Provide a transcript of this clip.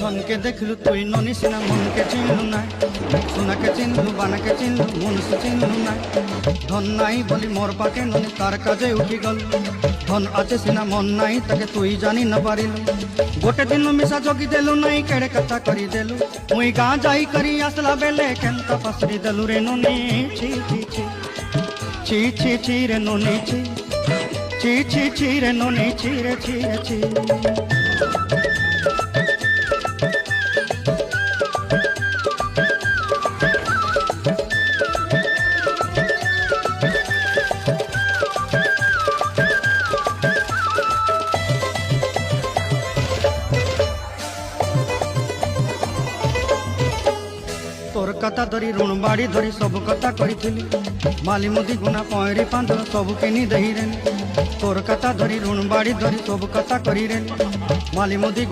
ধনকে দেখলু তুই ননি সিনা মনকে চিনলু নাই, সোনাকে চিনলু বানাকে চিনলু মনুষ চিনলু নাই। ধন নাই বলি মোর পাকে ননি তার কাজে উঠি গল, ধন আছে সিনা মন নাই তাকে তুই জানি না পারিলু। গোটে দিন মিশা জগি দেলু নাই কেড়ে কথা করি দেলু, মুই গাঁ যাই করি আসলা বেলে কেনতা পাসরি দেলু রে ননি। ছি ছি ছি ছি ছি ছি রে ননি ছি ছি ছি ছি রে ননি ছি রে ছি রে ছি। তোর কথা ধরি ঋণ বাড়ি ধরি সবু কথা করিছিলি, মালি মুদি গুনা পয়রি পাঁদ সবু কিনি দেহি রেনি। তোর কথা ধরি ঋণ বাড়ি ধরি সবু কথা করি রেনি, মালি মুদি